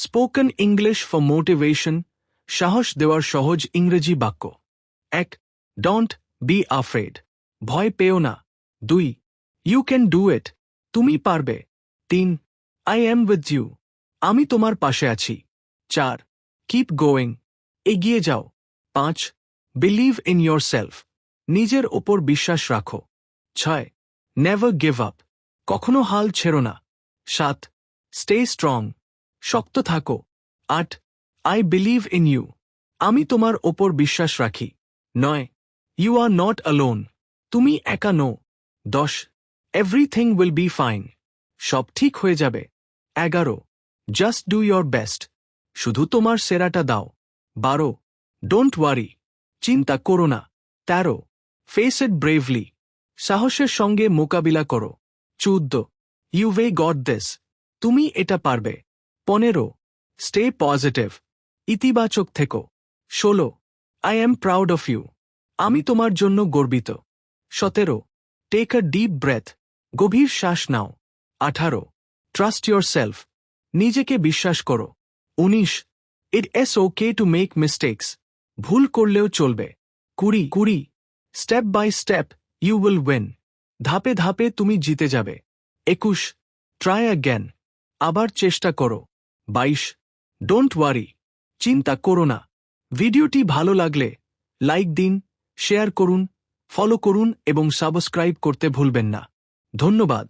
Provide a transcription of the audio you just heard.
Spoken English for motivation, সাহস দেওয়ার সহজ ইংরেজি বাক্য। 1. ডোন্ট বি আফ্রেড, ভয় পেও না। 2. ইউ ক্যান ডু ইট, তুমি পারবে। 3. আই অ্যাম উইথ ইউ, আমি তোমার পাশে আছি। 4. কিপ গোয়িং, এগিয়ে যাও। 5. বিলিভ ইন ইয়োরসেলফ, নিজের ওপর বিশ্বাস রাখো। 6. নেভার গিভ আপ, কখনো হাল ছেড়ো না। 7. স্টে স্ট্রং, শক্ত থাকো। 8. আই বিলিভ ইন ইউ, আমি তোমার ওপর বিশ্বাস রাখি। 9. ইউ আর নট অ্যালোন, তুমি একা নও। 10. এভরিথিং উইল বি ফাইন, সব ঠিক হয়ে যাবে। 11. জাস্ট ডু ইয়োর বেস্ট, শুধু তোমার সেরাটা দাও। 12. ডোন্ট ওয়ারি, চিন্তা করো না। 13. ফেস ইট ব্রেভলি, সাহসের সঙ্গে মোকাবিলা করো। 14. ইউভে গট দিস, তুমি এটা পারবে। 15. স্টে পজিটিভ, ইতিবাচক থেকো। 16. I am proud of you, আমি তোমার জন্য গর্বিত। 17. টেক আ ডিপ ব্রেথ, গভীর শ্বাস নাও। 18. ট্রাস্ট ইয়োরসেলফ, নিজেকে বিশ্বাস করো। 19. It's okay to make mistakes, ভুল করলেও চলবে। 20. Step by step you will win, ধাপে ধাপে তুমি জিতে যাবে। 21. ট্রাই অ্যাগেন, আবার চেষ্টা করো। 22. ডোন্ট ওয়ারি, চিন্তা করো না। ভিডিওটি ভালো লাগলে লাইক দিন, শেয়ার করুন, ফলো করুন এবং সাবস্ক্রাইব করতে ভুলবেন না। ধন্যবাদ।